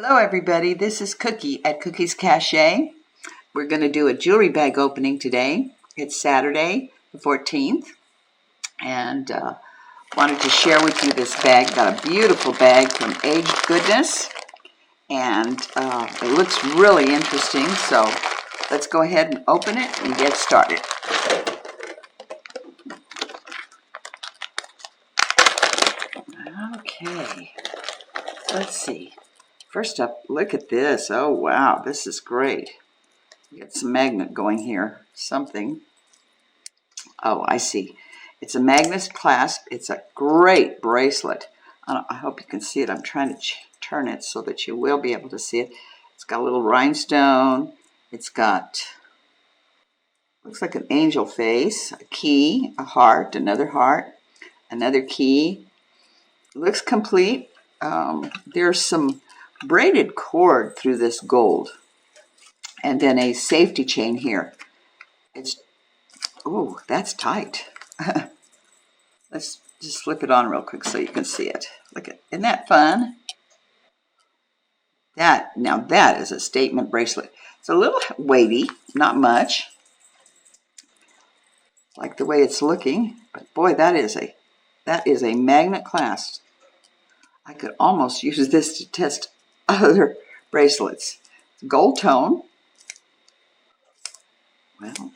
Hello everybody, this is Cookie at Cookies Cache. We're going to do a jewelry bag opening today. It's Saturday the 14th and wanted to share with you this bag. Got a beautiful bag from Aged Goodness and it looks really interesting, so let's go ahead and open it and get started. Okay, let's see. First up, look at this. Oh, wow, this is great. You got some magnet going here, something. Oh, I see. It's a magnet clasp. It's a great bracelet. I hope you can see it. I'm trying to turn it so that you will be able to see it. It's got a little rhinestone. It's got, looks like an angel face, a key, a heart, another key. It looks complete. There's some braided cord through this gold and then a safety chain here. It's, oh, that's tight. Let's just slip it on real quick so you can see it. Look at, isn't that fun? Now that is a statement bracelet. It's a little weighty, not much, like the way it's looking, but boy, that is a magnet clasp. I could almost use this to test other bracelets. Gold tone. Well,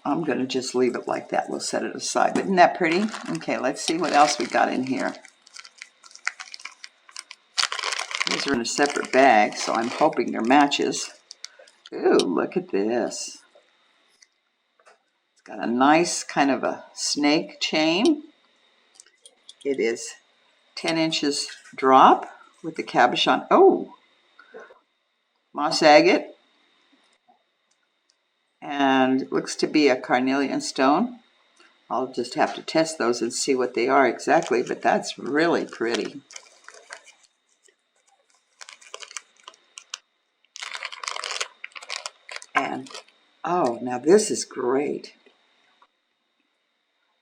I'm going to just leave it like that. We'll set it aside. But isn't that pretty? Okay, let's see what else we got in here. These are in a separate bag, so I'm hoping they're matches. Ooh, look at this. It's got a nice kind of a snake chain. It is 10 inches drop with the cabochon. Oh, moss agate. And it looks to be a carnelian stone. I'll just have to test those and see what they are exactly, but that's really pretty. And, oh, now this is great.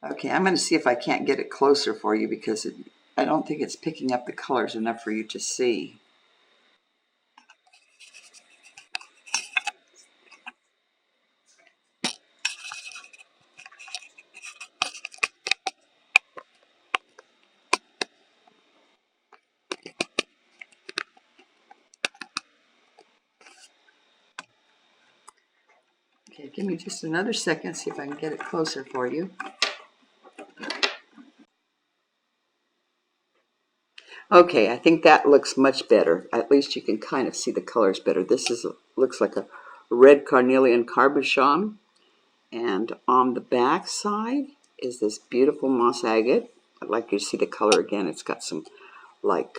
Okay, I'm going to see if I can't get it closer for you because I don't think it's picking up the colors enough for you to see. Okay, give me just another second, see if I can get it closer for you. Okay, I think that looks much better. At least you can kind of see the colors better. This looks like a red carnelian cabochon. And on the back side is this beautiful moss agate. I'd like you to see the color again. It's got some like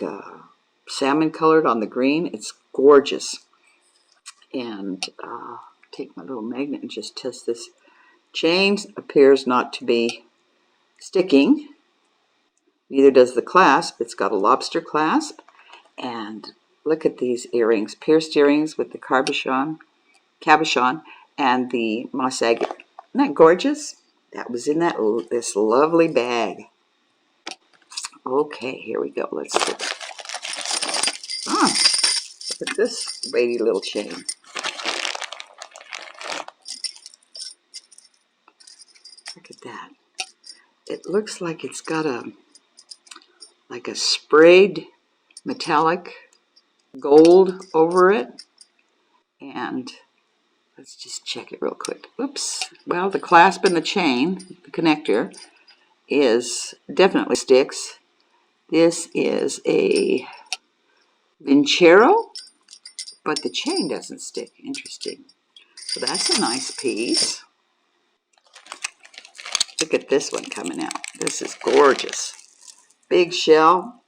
salmon colored on the green. It's gorgeous. And take my little magnet and just test this. Chain appears not to be sticking. Neither does the clasp. It's got a lobster clasp. And look at these earrings. Pierced earrings with the cabochon and the moss agate. Isn't that gorgeous? That was in this lovely bag. Okay, here we go. Let's do it. Ah, look at this weighty little chain. Look at that. It looks like it's got a sprayed metallic gold over it. And let's just check it real quick. Oops. Well, the clasp and the chain, the connector, definitely sticks. This is a Vincero, but the chain doesn't stick. Interesting. So that's a nice piece. Look at this one coming out. This is gorgeous. Big shell,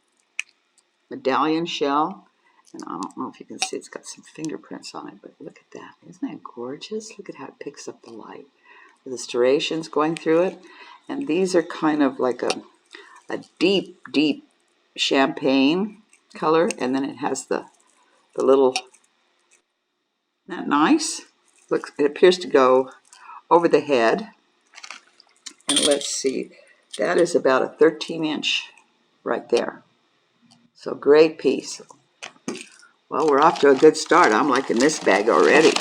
medallion shell. And I don't know if you can see, it's got some fingerprints on it, but look at that. Isn't that gorgeous? Look at how it picks up the light. The striations going through it. And these are kind of like a deep, deep champagne color. And then it has the little, isn't that nice? Looks, it appears to go over the head. And let's see, that is about a 13-inch right there. So great piece. Well, we're off to a good start. I'm liking this bag already.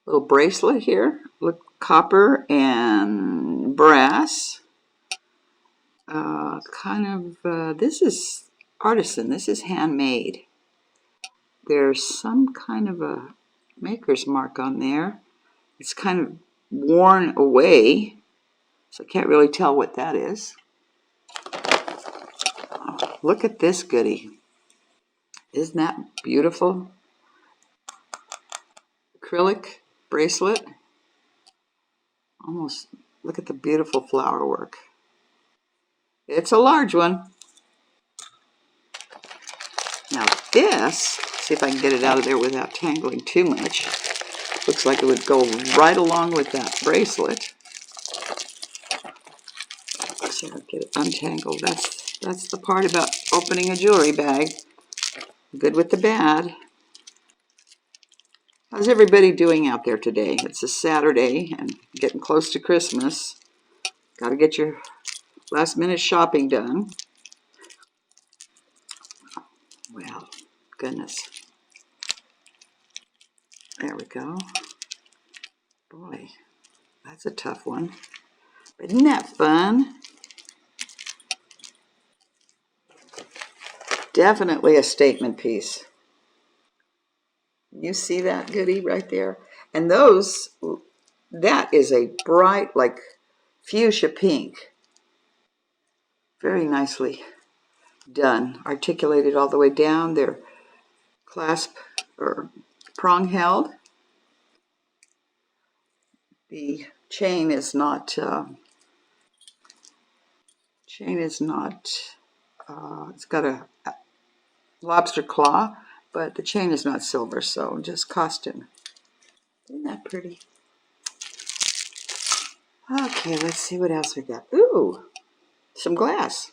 Little bracelet here. Look, copper and brass. This is artisan. This is handmade. There's some kind of a maker's mark on there. It's kind of worn away, so I can't really tell what that is. Oh, look at this goodie. Isn't that beautiful? Acrylic bracelet. Almost, look at the beautiful flower work. It's a large one. Now this, see if I can get it out of there without tangling too much. Looks like it would go right along with that bracelet. See if I can get it untangled. That's the part about opening a jewelry bag. Good with the bad. How's everybody doing out there today? It's a Saturday and getting close to Christmas. Got to get your last minute shopping done. Well, goodness. There we go. Boy, that's a tough one. But isn't that fun? Definitely a statement piece. You see that goodie right there? And those, that is a bright, like fuchsia pink. Very nicely done. Articulated all the way down. They're clasp or prong held. The chain is not, it's got a lobster claw, but the chain is not silver, so just costume. Isn't that pretty? Okay, let's see what else we got. Ooh, some glass.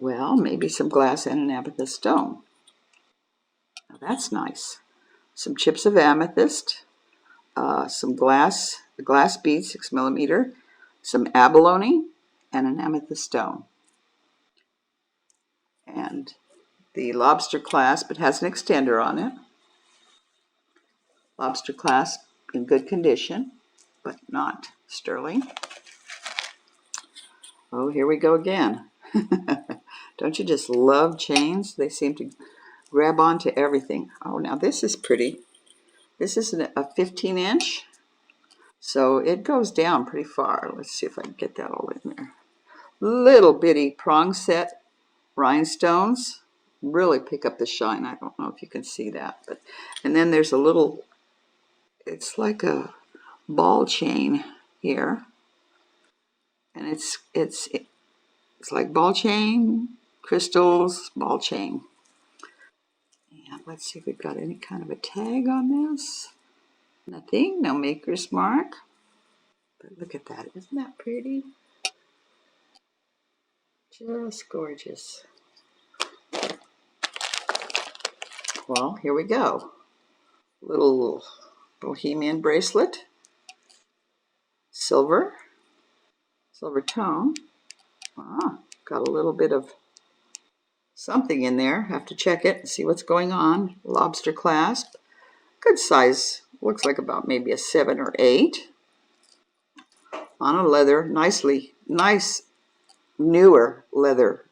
Well, maybe some glass and an amethyst stone. Now that's nice. Some chips of amethyst, some glass bead, 6 millimeter, some abalone, and an amethyst stone. And the lobster clasp, it has an extender on it. Lobster clasp in good condition, but not sterling. Oh, here we go again. Don't you just love chains? They seem to grab onto everything. Oh, now this is pretty. This is a 15-inch, so it goes down pretty far. Let's see if I can get that all in there. Little bitty prong set rhinestones. Really pick up the shine. I don't know if you can see that, but and then there's a little, it's like a ball chain here, and it's like ball chain, crystals, ball chain. And let's see if we've got any kind of a tag on this. Nothing, no maker's mark. But look at that, isn't that pretty? Just gorgeous. Well, here we go. Little bohemian bracelet. Silver tone. Ah, got a little bit of something in there. Have to check it and see what's going on. Lobster clasp. Good size. Looks like about maybe a 7 or 8. On a leather, nice newer leather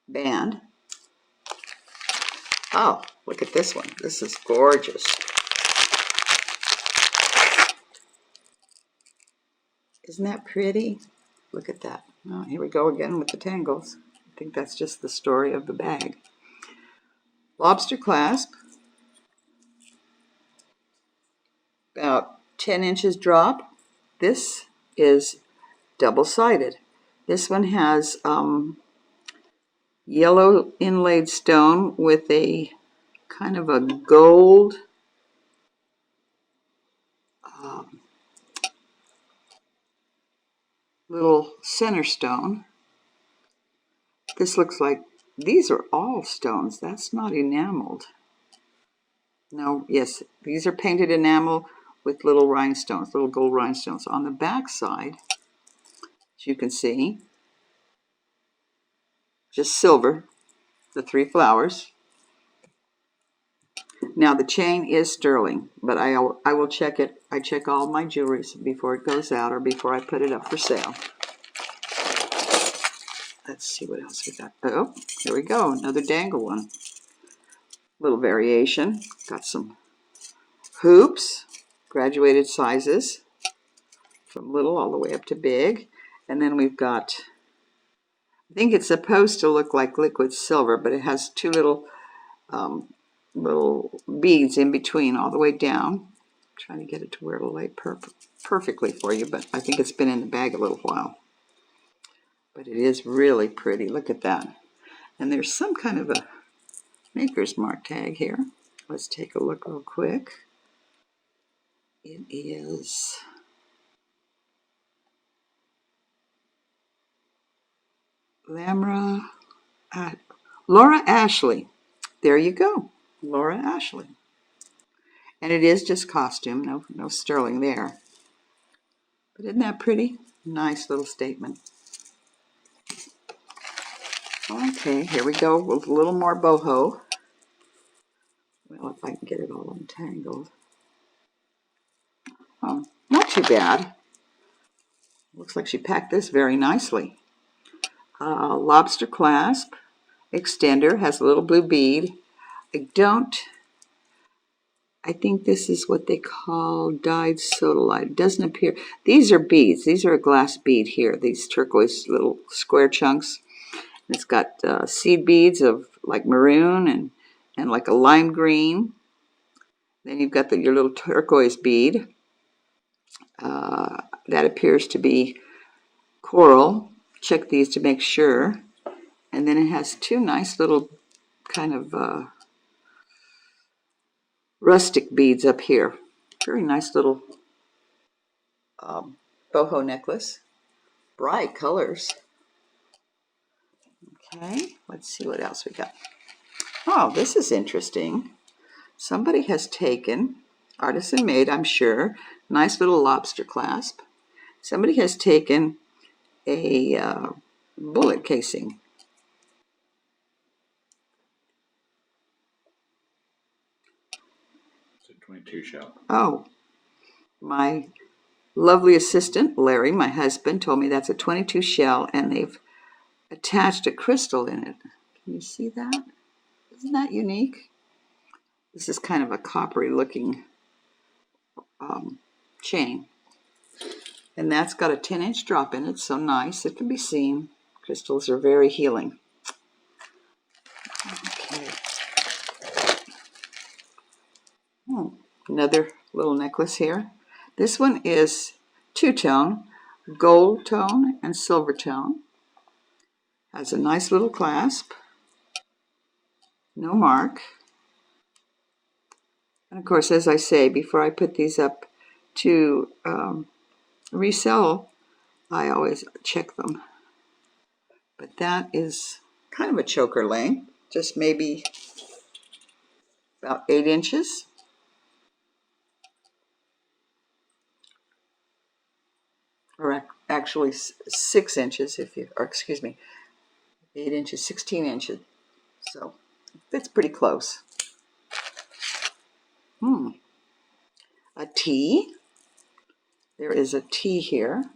band. Oh, look at this one. This is gorgeous. Isn't that pretty? Look at that. Oh, here we go again with the tangles. I think that's just the story of the bag. Lobster clasp. About 10 inches drop. This is double-sided. This one has yellow inlaid stone with a kind of a gold little center stone. This looks like, these are all stones. That's not enameled. No, yes, these are painted enamel with little rhinestones, little gold rhinestones. On the back side, as you can see, just silver, the 3 flowers. Now the chain is sterling, but I will check it. I check all my jewelry before it goes out or before I put it up for sale. Let's see what else we got. Oh, here we go. Another dangle one. Little variation. Got some hoops, graduated sizes, from little all the way up to big. And then we've got, I think it's supposed to look like liquid silver, but it has two little beads in between all the way down. I'm trying to get it to where it'll lay perfectly for you, but I think it's been in the bag a little while. But it is really pretty. Look at that. And there's some kind of a maker's mark tag here. Let's take a look real quick. It is Laura Ashley. There you go. Laura Ashley. And it is just costume, no sterling there. But isn't that pretty? Nice little statement. Okay, here we go with a little more boho. Well, if I can get it all untangled. Oh, not too bad. Looks like she packed this very nicely. Lobster clasp, extender, has a little blue bead. I think this is what they call dyed sodalite. It doesn't appear. These are beads. These are a glass bead here. These turquoise little square chunks. It's got seed beads of like maroon and like a lime green. Then you've got your little turquoise bead. That appears to be coral. Check these to make sure. And then it has two nice little kind of rustic beads up here. Very nice little boho necklace. Bright colors. Okay, let's see what else we got. Oh, this is interesting. Somebody has taken, artisan made, I'm sure, nice little lobster clasp. Somebody has taken a bullet casing. It's a 22 shell. Oh, my lovely assistant, Larry, my husband, told me that's a 22 shell, and they've attached a crystal in it. Can you see that? Isn't that unique? This is kind of a coppery looking chain. And that's got a 10-inch drop in it, so nice. It can be seen. Crystals are very healing. Okay. Another little necklace here. This one is two-tone, gold tone and silver tone. Has a nice little clasp. No mark. And of course, as I say, before I put these up to resell, I always check them. But that is kind of a choker length, just maybe about 8 inches. Or actually 6 inches, or excuse me, 8 inches, 16 inches. So that's pretty close. A T. There is a T here.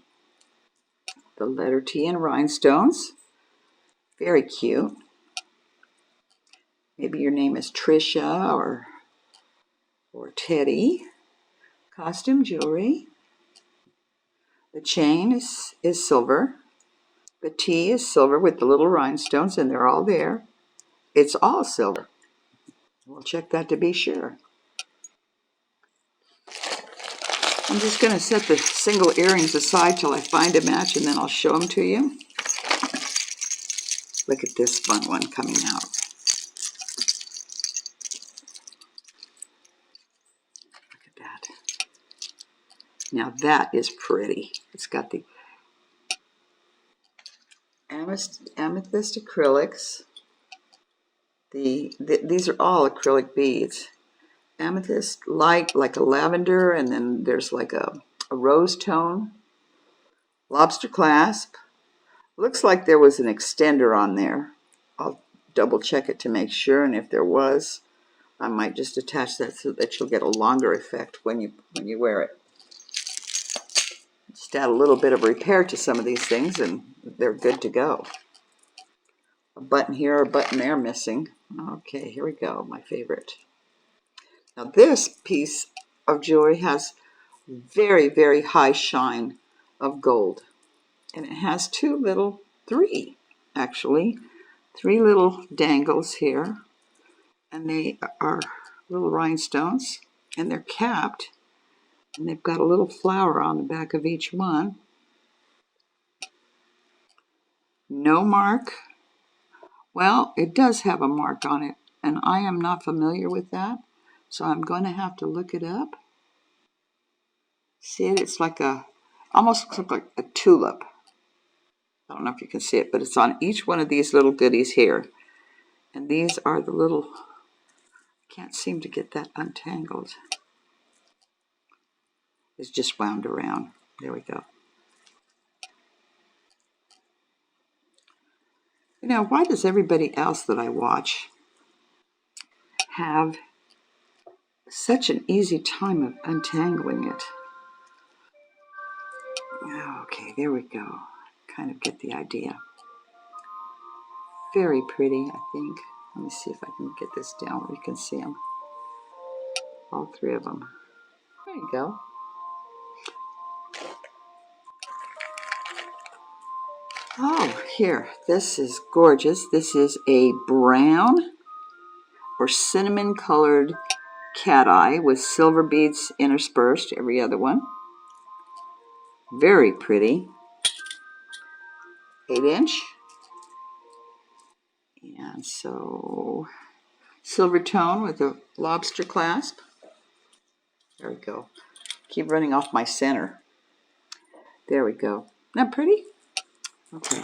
The letter T in rhinestones. Very cute. Maybe your name is Trisha or Teddy. Costume jewelry. The chain is silver. The T is silver with the little rhinestones, and they're all there. It's all silver. We'll check that to be sure. I'm just going to set the single earrings aside till I find a match, and then I'll show them to you. Look at this fun one coming out. Look at that. Now that is pretty. It's got the amethyst acrylics. These are all acrylic beads. Amethyst light, like a lavender, and then there's like a rose tone. Lobster clasp. Looks like there was an extender on there. I'll double check it to make sure, and if there was, I might just attach that so that you'll get a longer effect when you wear it. Just add a little bit of repair to some of these things and they're good to go. A button here, a button there missing. Okay, here we go, my favorite. Now this piece of jewelry has very, very high shine of gold. And it has three little dangles here. And they are little rhinestones. And they're capped. And they've got a little flower on the back of each one. No mark. Well, it does have a mark on it. And I am not familiar with that. So I'm going to have to look it up. See it? It's like almost looks like a tulip. I don't know if you can see it, but it's on each one of these little goodies here. And these are the little, can't seem to get that untangled. It's just wound around. There we go. You know, why does everybody else that I watch have such an easy time of untangling it? Okay, there we go. Kind of get the idea. Very pretty, I think. Let me see if I can get this down where you can see them. All three of them. There you go. Oh, here. This is gorgeous. This is a brown or cinnamon colored cat eye with silver beads interspersed, every other one. Very pretty. 8-inch. And so silver tone with a lobster clasp. There we go. Keep running off my center. There we go. Isn't that pretty? Okay.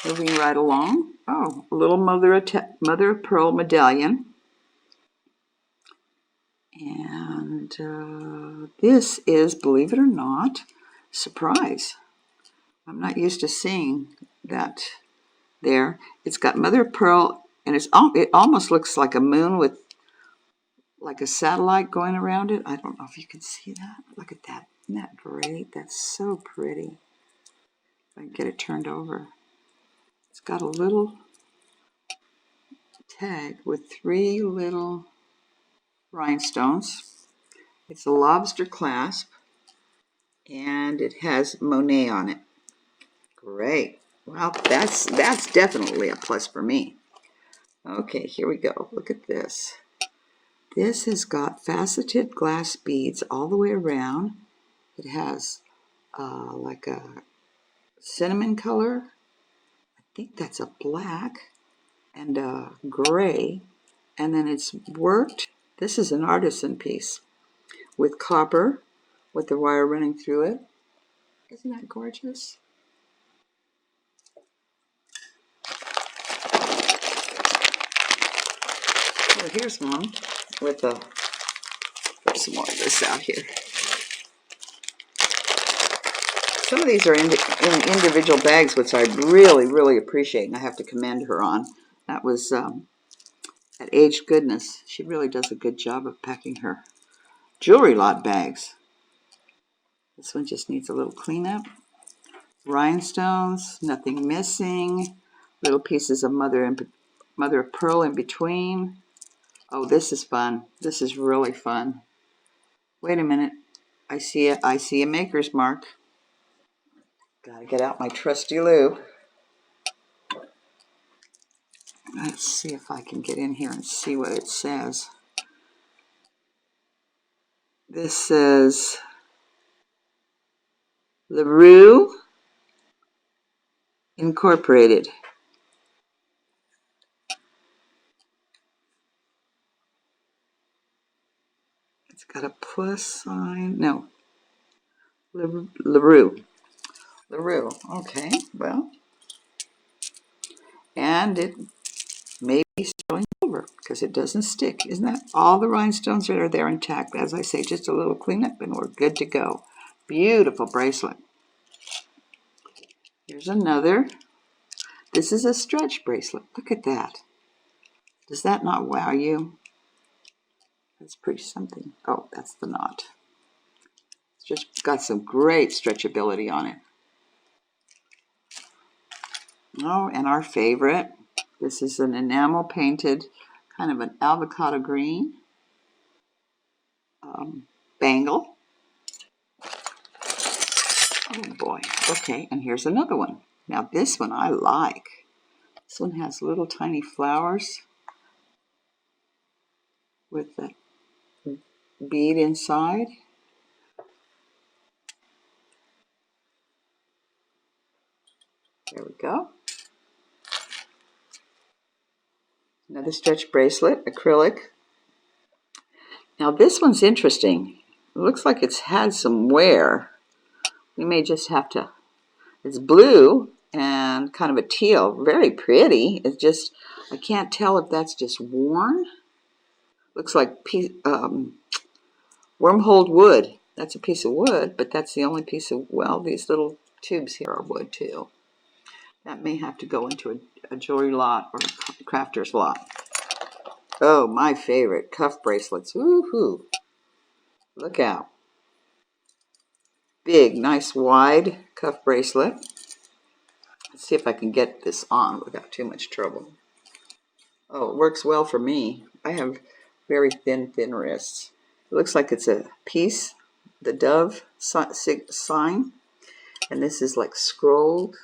Moving right along. Oh, a little mother of pearl medallion. And this is, believe it or not, surprise. I'm not used to seeing that there. It's got mother of pearl, and it almost looks like a moon with like a satellite going around it. I don't know if you can see that. Look at that. Isn't that great? That's so pretty. If I can get it turned over. It's got a little tag with 3 little rhinestones. It's a lobster clasp, and it has Monet on it. Great. Well, that's definitely a plus for me. Okay, here we go. Look at this. This has got faceted glass beads all the way around. It has like a cinnamon color. I think that's a black and a gray. And then it's worked. This is an artisan piece with copper with the wire running through it. Isn't that gorgeous? Well, here's one with a, put some more of this out here. Some of these are in individual bags, which I really, really appreciate, and I have to commend her on. That was at Aged Goodness. She really does a good job of packing her jewelry lot bags. This one just needs a little cleanup. Rhinestones, nothing missing. Little pieces of mother of pearl in between. Oh, this is fun. This is really fun. Wait a minute. I see a maker's mark. Gotta get out my trusty loo. Let's see if I can get in here and see what it says. This says LaRue Incorporated. It's got a plus sign. No. LaRue. LaRue. Okay, well. And it may be sterling silver because it doesn't stick. Isn't that all the rhinestones that are there intact? As I say, just a little cleanup and we're good to go. Beautiful bracelet. Here's another. This is a stretch bracelet. Look at that. Does that not wow you? That's pretty something. Oh, that's the knot. It's just got some great stretchability on it. Oh, and our favorite. This is an enamel painted, kind of an avocado green bangle. Oh boy. Okay, and here's another one. Now this one I like. This one has little tiny flowers with the bead inside. There we go. Another stretch bracelet, acrylic. Now this one's interesting. It looks like it's had some wear. We may just have to, it's blue and kind of a teal. Very pretty. It's just, I can't tell if that's just worn. Looks like worm-holed wood. That's a piece of wood, but that's the only piece of, well, these little tubes here are wood too. That may have to go into a jewelry lot or a crafter's lot. Oh, my favorite, cuff bracelets. Woohoo! Look out. Big, nice, wide cuff bracelet. Let's see if I can get this on without too much trouble. Oh, it works well for me. I have very thin wrists. It looks like it's a piece, the dove sign, and this is like scrolled.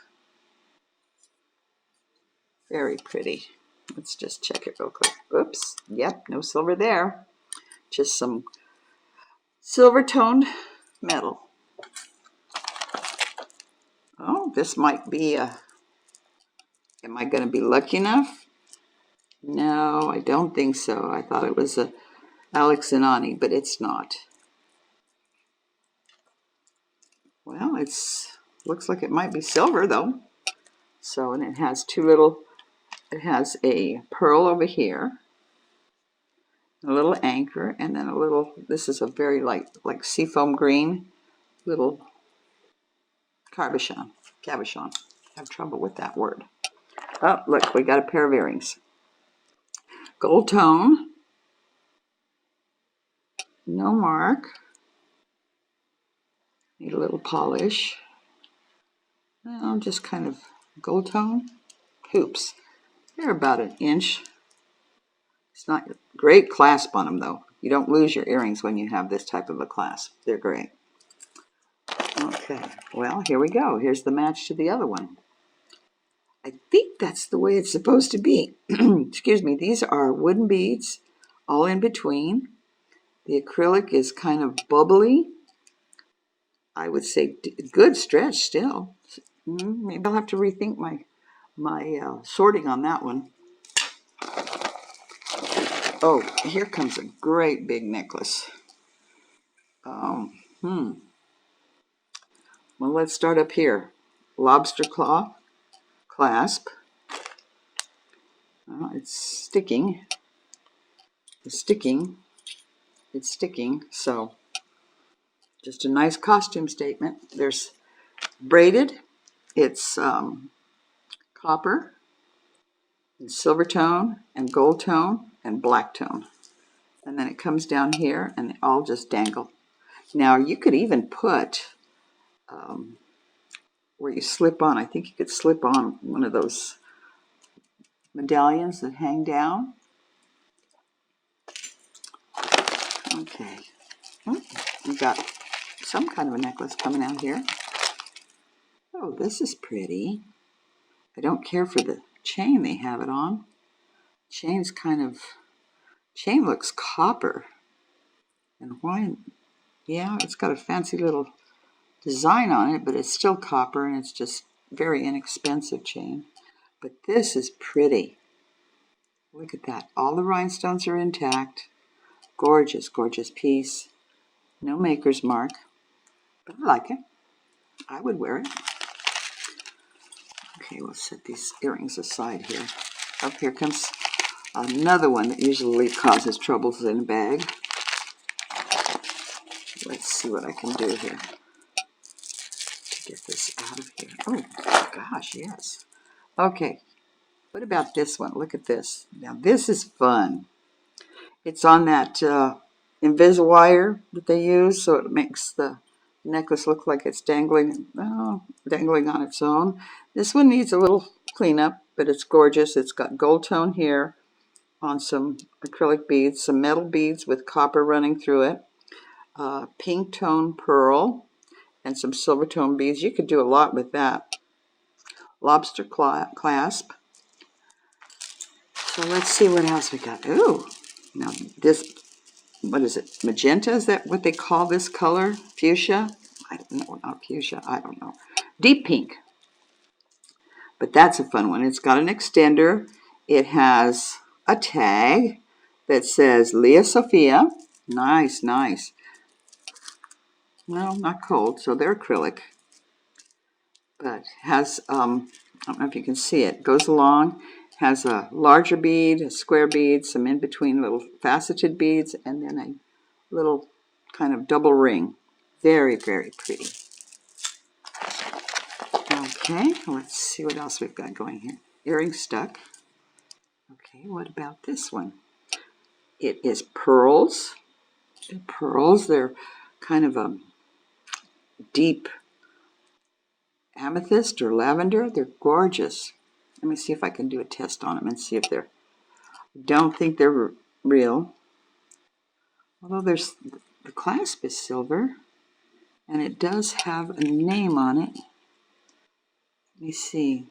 Very pretty. Let's just check it real quick. Oops. Yep, no silver there. Just some silver toned metal. Oh, this might be a, am I going to be lucky enough? No, I don't think so. I thought it was a Alex and Ani, but it's not. Well, it's looks like it might be silver though. So, and it has two little, it has a pearl over here, a little anchor, and then a little, this is a very light, like seafoam green, little cabochon. I have trouble with that word. Oh, look, we got a pair of earrings. Gold tone. No mark. Need a little polish. Oh, just kind of gold tone. Hoops. They're about an inch. It's not great clasp on them though. You don't lose your earrings when you have this type of a clasp. They're great. Okay, well, here we go. Here's the match to the other one. I think that's the way it's supposed to be. Excuse me. These are wooden beads, all in between. The acrylic is kind of bubbly. I would say good stretch still. Maybe I'll have to rethink my sorting on that one. Oh, here comes a great big necklace. Well, let's start up here. Lobster claw clasp. It's sticking. It's sticking. It's sticking. So, just a nice costume statement. There's braided. It's copper, and silver tone, and gold tone, and black tone. And then it comes down here, and they all just dangle. Now, you could even put where you slip on. I think you could slip on one of those medallions that hang down. Okay. We got some kind of a necklace coming out here. Oh, this is pretty. I don't care for the chain they have it on. Chain's kind of, chain looks copper. And why? Yeah, it's got a fancy little design on it, but it's still copper, and it's just very inexpensive chain. But this is pretty. Look at that. All the rhinestones are intact. Gorgeous, gorgeous piece. No maker's mark. But I like it. I would wear it. Okay, we'll set these earrings aside here. Up here comes another one that usually causes troubles in a bag. Let's see what I can do here to get this out of here. Oh, gosh, yes. Okay, what about this one? Look at this. Now, this is fun. It's on that Invis-wire that they use, so it makes the necklace look like it's dangling, dangling on its own. This one needs a little cleanup, but it's gorgeous. It's got gold tone here on some acrylic beads, some metal beads with copper running through it, pink tone pearl, and some silver tone beads. You could do a lot with that. Lobster clasp. So let's see what else we got. Ooh, now this, what is it? Magenta, is that what they call this color? Fuchsia? I don't know, not fuchsia, I don't know. Deep pink. But that's a fun one. It's got an extender. It has a tag that says Leah Sophia. Nice, nice. No, not cold, so they're acrylic. But has, I don't know if you can see it, goes along, has a larger bead, a square bead, some in between little faceted beads, and then a little kind of double ring. Very, very pretty. Okay, let's see what else we've got going here. Earring stuck. Okay, what about this one? It is pearls. They're pearls. They're kind of a deep amethyst or lavender. They're gorgeous. Let me see if I can do a test on them and see if they're... Don't think they're real. Although there's... The clasp is silver. And it does have a name on it. Let me see.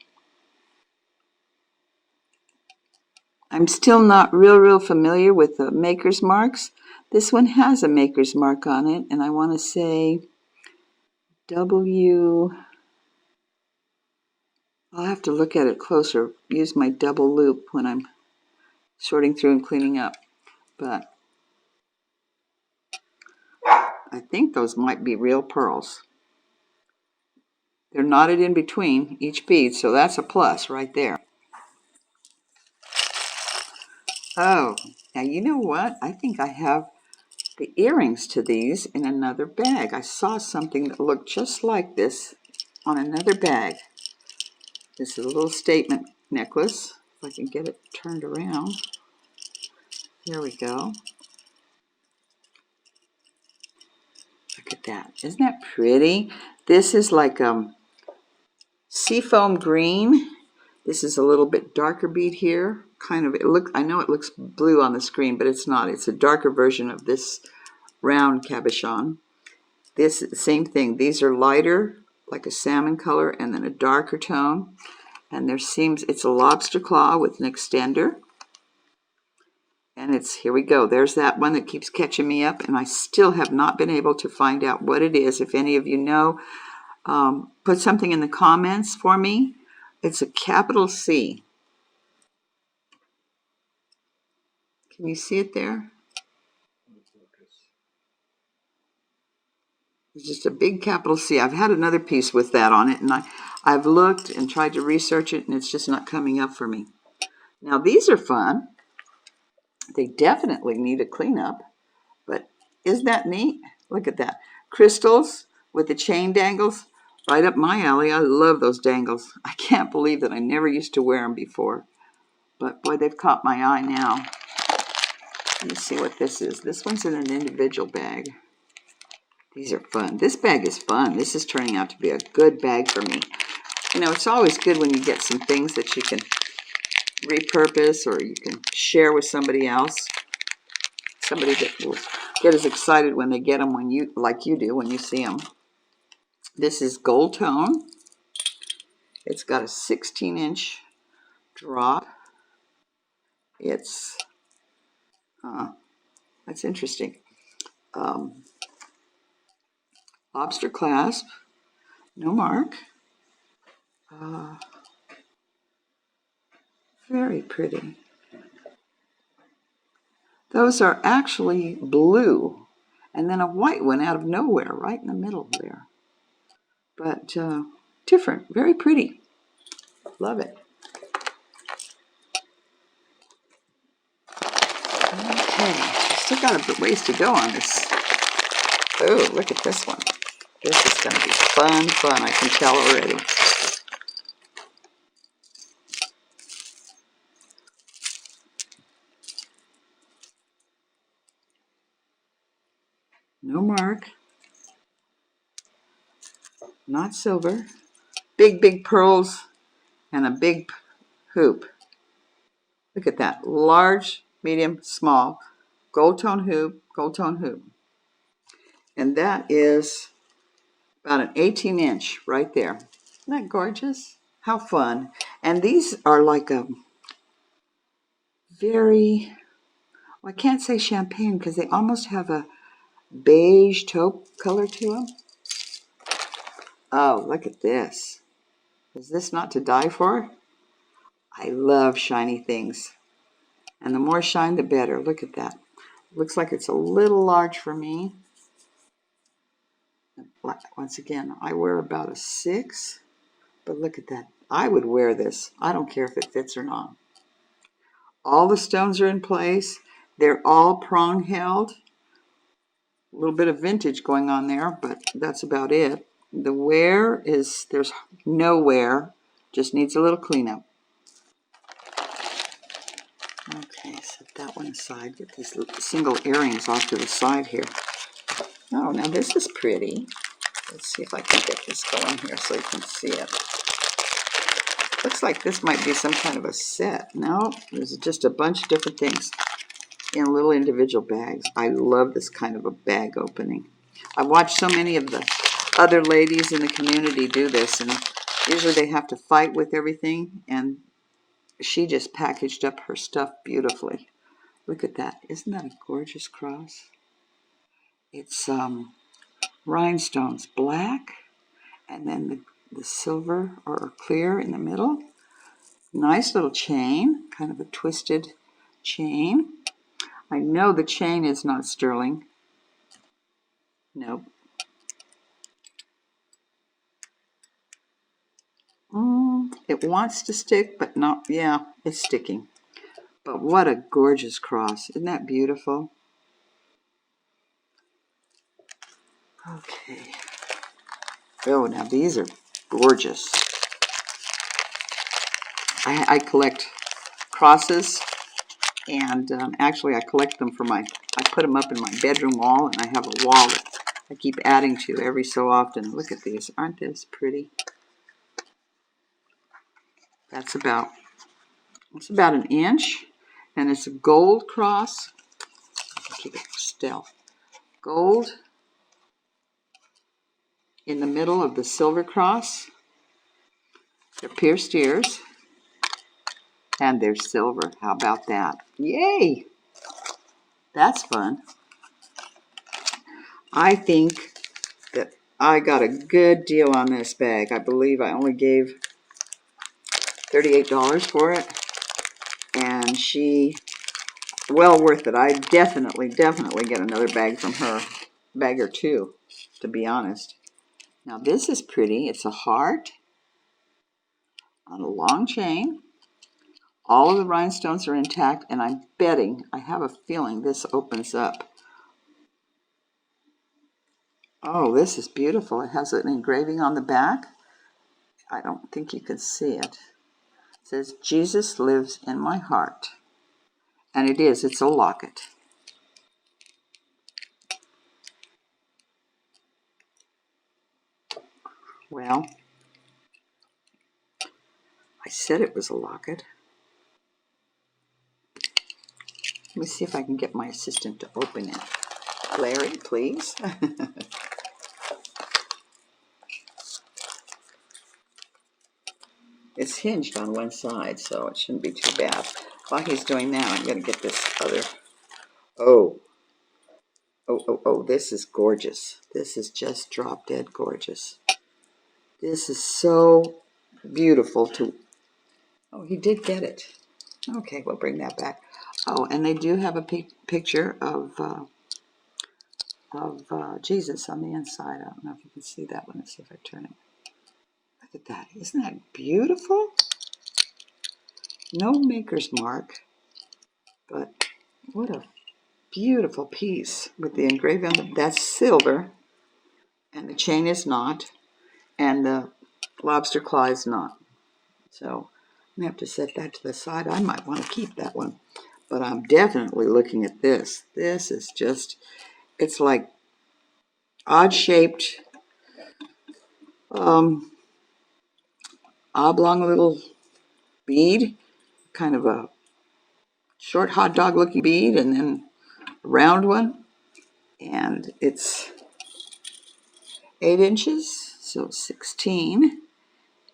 I'm still not real familiar with the maker's marks. This one has a maker's mark on it, and I want to say W. I'll have to look at it closer, use my double loop when I'm sorting through and cleaning up. But I think those might be real pearls. They're knotted in between each bead, so that's a plus right there. Oh, now you know what? I think I have the earrings to these in another bag. I saw something that looked just like this on another bag. This is a little statement necklace. If I can get it turned around. There we go. Look at that. Isn't that pretty? This is like seafoam green. This is a little bit darker bead here. Kind of, I know it looks blue on the screen, but it's not. It's a darker version of this round cabochon. This same thing. These are lighter, like a salmon color, and then a darker tone. And it's a lobster claw with an extender. And here we go. There's that one that keeps catching me up, and I still have not been able to find out what it is. If any of you know, put something in the comments for me. It's a capital C. Can you see it there? It's just a big capital C. I've had another piece with that on it, and I've looked and tried to research it, and it's just not coming up for me. Now, these are fun. They definitely need a cleanup, but isn't that neat? Look at that. Crystals with the chain dangles. Right up my alley. I love those dangles. I can't believe that I never used to wear them before. But boy, they've caught my eye now. Let me see what this is. This one's in an individual bag. These are fun. This bag is fun. This is turning out to be a good bag for me. You know, it's always good when you get some things that you can repurpose or you can share with somebody else. Somebody that will get as excited when they get them like you do when you see them. This is gold tone. It's got a 16-inch drop. It's, that's interesting. Lobster clasp, no mark. Very pretty. Those are actually blue, and then a white one out of nowhere, right in the middle there. But different, very pretty. Love it. Okay, still got a ways to go on this. Oh, look at this one. This is going to be fun, I can tell already. No mark. Not silver. Big, big pearls and a big hoop. Look at that. Large, medium, small. Gold tone hoop, gold tone hoop. And that is about an 18-inch right there. Isn't that gorgeous? How fun. And these are like a very, well, I can't say champagne because they almost have a beige taupe color to them. Oh, look at this. Is this not to die for? I love shiny things. And the more shine, the better. Look at that. Looks like it's a little large for me. Once again, I wear about a 6. But look at that. I would wear this. I don't care if it fits or not. All the stones are in place. They're all prong held. A little bit of vintage going on there, but that's about it. The wear is, there's no wear. Just needs a little cleanup. Okay, set that one aside. Get these single earrings off to the side here. Oh, now this is pretty. Let's see if I can get this going here so you can see it. Looks like this might be some kind of a set. No, there's just a bunch of different things in little individual bags. I love this kind of a bag opening. I've watched so many of the other ladies in the community do this, and usually they have to fight with everything, and she just packaged up her stuff beautifully. Look at that. Isn't that a gorgeous cross? It's rhinestones, black, and then the silver or clear in the middle. Nice little chain, kind of a twisted chain. I know the chain is not sterling. Nope. It wants to stick, but not, yeah, it's sticking. But what a gorgeous cross. Isn't that beautiful? Okay. Oh, now these are gorgeous. I collect crosses, and actually I collect them for I put them up in my bedroom wall, and I have a wall that I keep adding to every so often. Look at these. Aren't these pretty? It's about an inch, and it's a gold cross. I'll keep it still. Gold in the middle of the silver cross. They're pierced ears, and they're silver. How about that? Yay! That's fun. I think that I got a good deal on this bag. I believe I only gave $38 for it, and she, well worth it. I definitely get another bag from her, bag or two, to be honest. Now this is pretty. It's a heart on a long chain. All of the rhinestones are intact, and I'm betting, I have a feeling this opens up. Oh, this is beautiful. It has an engraving on the back. I don't think you can see it. It says, Jesus lives in my heart. And it is. It's a locket. Well, I said it was a locket. Let me see if I can get my assistant to open it. Larry, please. It's hinged on one side, so it shouldn't be too bad. While he's doing that, I'm going to get this other. Oh, this is gorgeous. This is just drop dead gorgeous. This is so beautiful to... Oh, he did get it. Okay, we'll bring that back. Oh, and they do have a picture of Jesus on the inside. I don't know if you can see that one. Let's see if I turn it. Look at that. Isn't that beautiful? No maker's mark, but what a beautiful piece with the engraving on the, that's silver, and the chain is not, and the lobster claw is not. So I'm going to have to set that to the side. I might want to keep that one, but I'm definitely looking at this. This is just, it's like odd-shaped, oblong little bead, kind of a short hot dog looking bead, and then a round one. And it's 8 inches, so 16.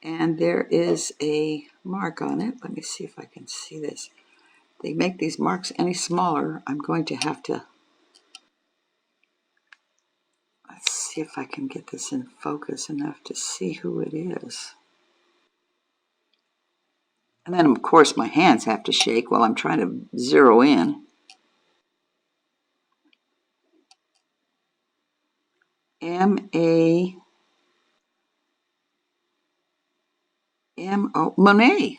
And there is a mark on it. Let me see if I can see this. They make these marks any smaller. I'm going to have to, let's see if I can get this in focus enough to see who it is. And then, of course, my hands have to shake while I'm trying to zero in. M-A-M-O, Monet.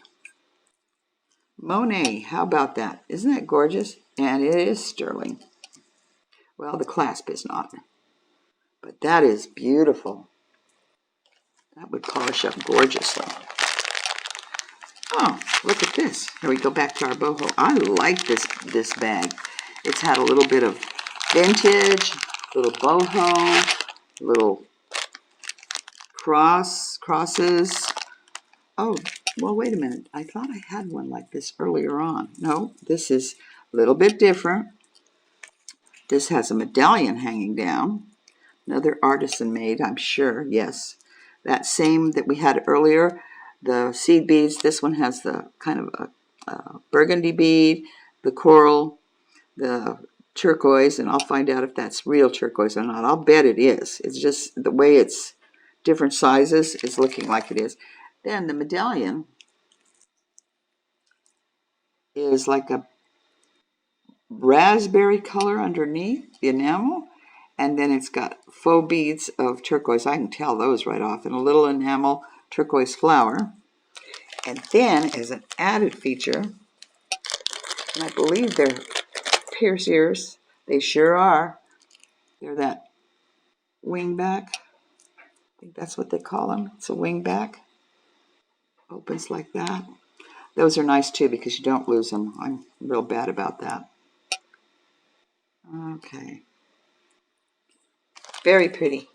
Monet, how about that? Isn't that gorgeous? And it is sterling. Well, the clasp is not, but that is beautiful. That would polish up gorgeously. Oh, look at this. Here we go back to our boho. I like this bag. It's had a little bit of vintage, little boho, little crosses. Oh, well, wait a minute. I thought I had one like this earlier on. No, this is a little bit different. This has a medallion hanging down. Another artisan made, I'm sure, yes. That same that we had earlier, the seed beads. This one has the kind of a burgundy bead, the coral, the turquoise, and I'll find out if that's real turquoise or not. I'll bet it is. It's just the way it's different sizes is looking like it is. Then the medallion is like a raspberry color underneath the enamel, and then it's got faux beads of turquoise. I can tell those right off, and a little enamel turquoise flower. And then, as an added feature, and I believe they're pierce ears. They sure are. They're that wingback. I think that's what they call them. It's a wingback. Opens like that. Those are nice too because you don't lose them. I'm real bad about that. Okay. Very pretty.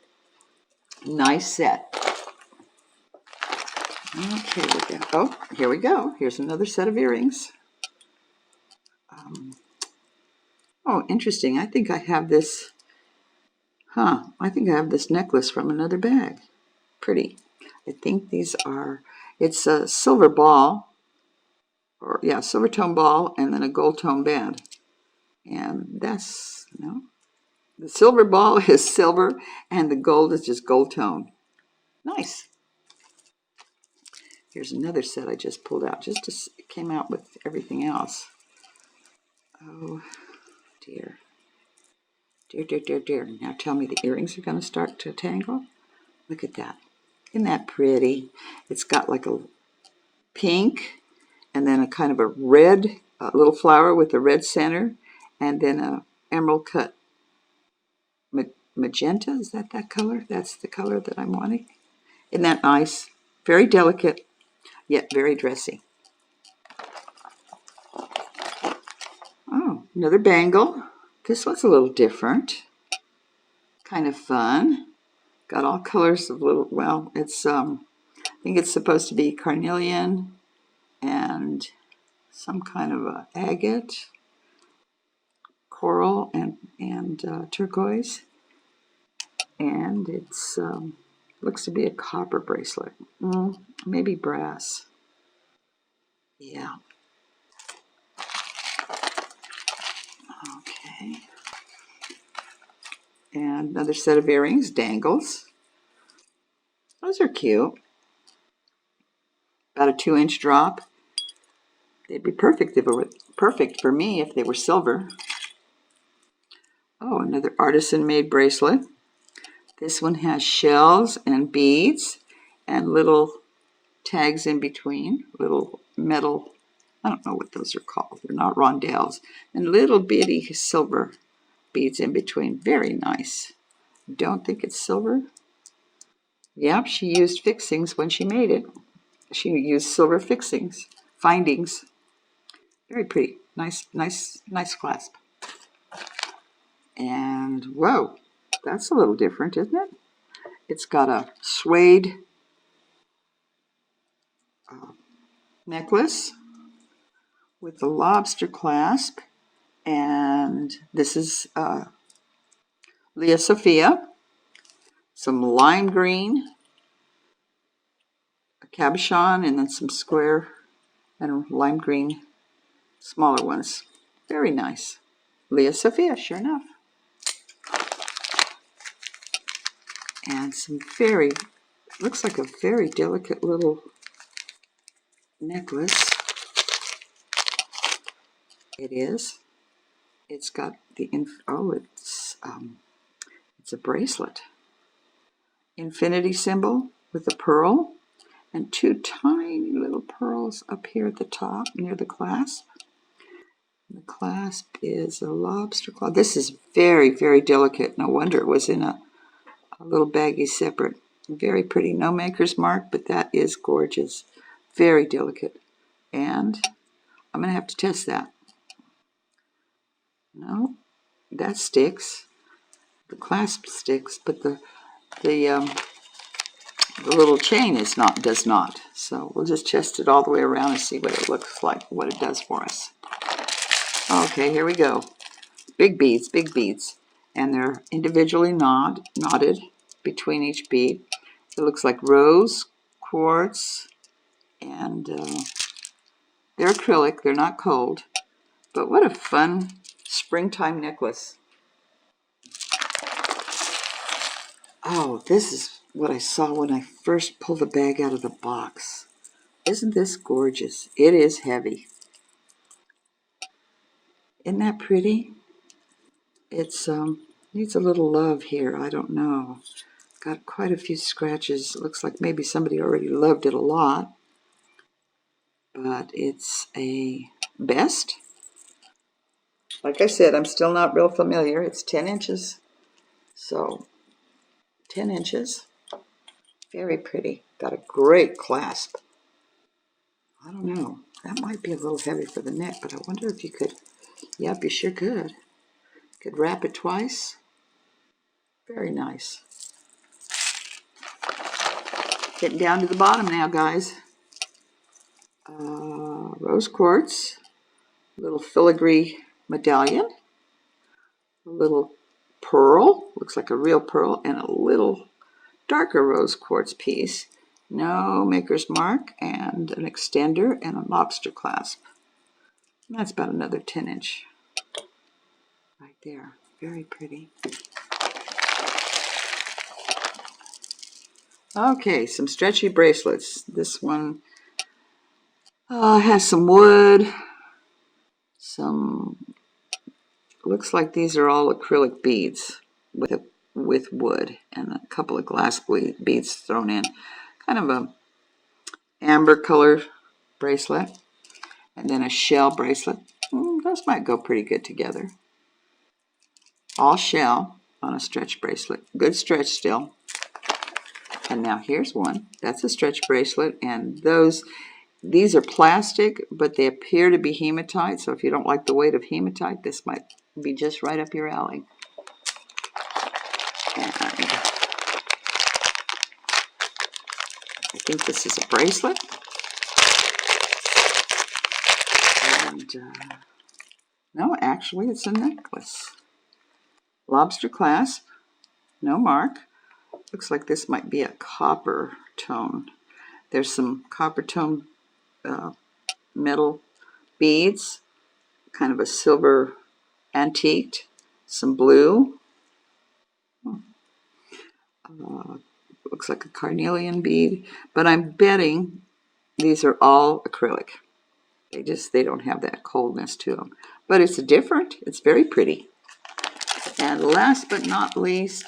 Nice set. Okay, oh, here we go. Here's another set of earrings. Oh, interesting. I think I have this. I think I have this necklace from another bag. Pretty. I think these are, it's a silver ball, or yeah, silver tone ball, and then a gold tone band. And that's, no. The silver ball is silver, and the gold is just gold tone. Nice. Here's another set I just pulled out. Just it came out with everything else. Oh, dear. Dear, dear, dear, dear. Now tell me the earrings are going to start to tangle. Look at that. Isn't that pretty? It's got like a pink, and then a kind of a red little flower with a red center, and then a emerald cut magenta. Is that color? That's the color that I'm wanting. Isn't that nice? Very delicate, yet very dressy. Oh, another bangle. This one's a little different. Kind of fun. Got all colors of little, well, it's, I think it's supposed to be carnelian and some kind of a agate, coral, and turquoise. And it's, looks to be a copper bracelet. Maybe brass. Yeah. Okay. And another set of earrings, dangles. Those are cute. About a 2-inch drop. They'd be perfect for me if they were silver. Oh, another artisan-made bracelet. This one has shells and beads and little tags in between, little metal, I don't know what those are called. They're not rondelles. And little bitty silver beads in between. Very nice. Don't think it's silver? Yep, she used fixings when she made it. She used silver findings. Very pretty. Nice clasp. And whoa, That's a little different, isn't it? It's got a suede necklace with the lobster clasp, and this is Leah Sophia. Some lime green, a cabochon, and then some square and lime green smaller ones. Very nice. Leah Sophia, sure enough. And some very, looks like a very delicate little necklace. It is. It's got the, it's a bracelet. Infinity symbol with a pearl and two tiny little pearls up here at the top near the clasp. The clasp is a lobster claw. This is very, very delicate. No wonder it was in a little baggie separate. Very pretty. No maker's mark, but that is gorgeous. Very delicate. And I'm going to have to test that. No, that sticks. The clasp sticks, but the little chain does not. So we'll just test it all the way around and see what it looks like, what it does for us. Okay, here we go. Big beads, big beads. And they're individually knotted between each bead. It looks like rose, quartz, and they're acrylic. They're not cold. But what a fun springtime necklace. Oh, this is what I saw when I first pulled the bag out of the box. Isn't this gorgeous? It is heavy. Isn't that pretty? It's needs a little love here. I don't know. Got quite a few scratches. It looks like maybe somebody already loved it a lot. But it's a best. Like I said, I'm still not real familiar. It's 10 inches. So, 10 inches. Very pretty. Got a great clasp. I don't know. That might be a little heavy for the neck, but I wonder if you could. Yep, you sure could. Could wrap it twice. Very nice. Getting down to the bottom now, guys. Rose quartz. Little filigree medallion. A little pearl. Looks like a real pearl. And a little darker rose quartz piece. No maker's mark. And an extender and a lobster clasp. And that's about another 10 inch. Right there. Very pretty. Okay, some stretchy bracelets. This one has some wood. Looks like these are all acrylic beads with wood and a couple of glass beads thrown in. Kind of a amber color bracelet. And then a shell bracelet. Those might go pretty good together. All shell on a stretch bracelet. Good stretch still. And now here's one. That's a stretch bracelet. And these are plastic, but they appear to be hematite. So if you don't like the weight of hematite, this might be just right up your alley. And I think this is a bracelet. And no, actually it's a necklace. Lobster clasp. No mark. Looks like this might be a copper tone. There's some copper tone metal beads, kind of a silver antiqued, some blue. Looks like a carnelian bead, but I'm betting these are all acrylic. They don't have that coldness to them. But it's different. It's very pretty. And last but not least,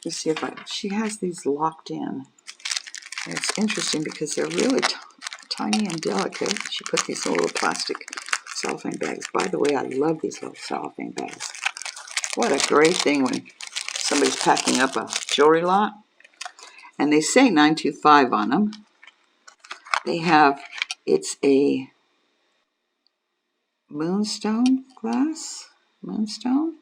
let's see if she has these locked in. And it's interesting because they're really tiny and delicate. She put these in little plastic cellophane bags. By the way, I love these little cellophane bags. What a great thing when somebody's packing up a jewelry lot. And they say 925 on them. It's a moonstone glass. moonstone,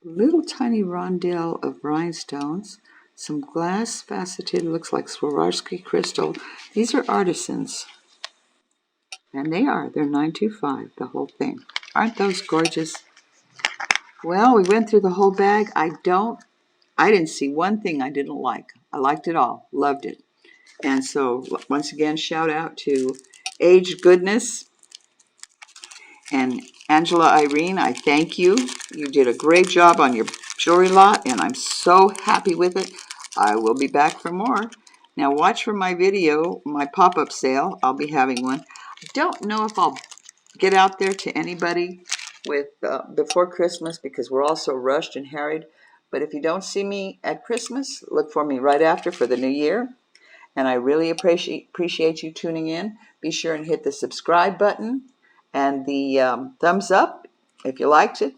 little tiny rondelle of rhinestones, some glass faceted, looks like Swarovski crystal. These are artisans, and they're 925, the whole thing. Aren't those gorgeous? Well, we went through the whole bag. I didn't see one thing I didn't like. I liked it all, loved it. And so once again, shout out to Aged Goodness and Angela Irene. I thank you. You did a great job on your jewelry lot, and I'm so happy with it. I will be back for more. Now watch for my video, my pop-up sale. I'll be having one. I don't know if I'll get out there to anybody with before Christmas because we're all so rushed and harried. But if you don't see me at Christmas, look for me right after for the new year. And I really appreciate you tuning in. Be sure and hit the subscribe button and the thumbs up if you liked it.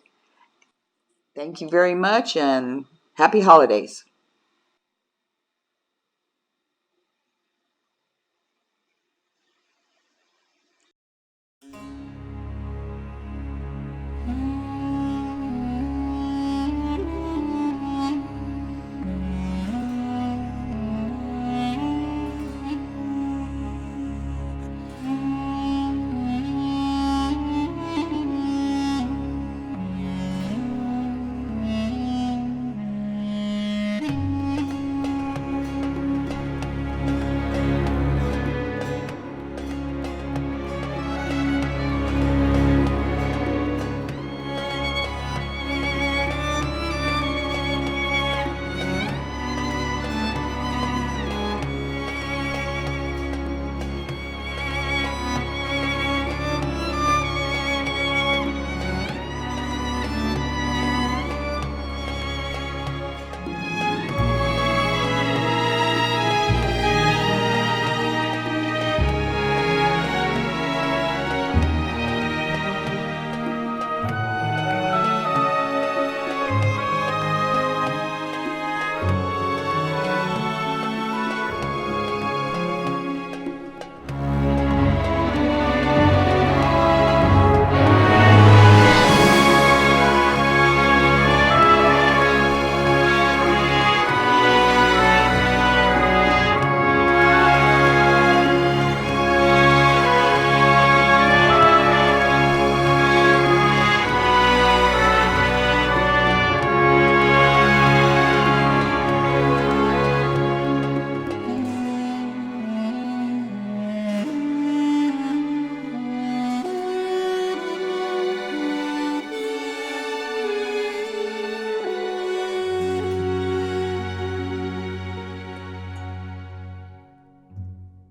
Thank you very much, and happy holidays.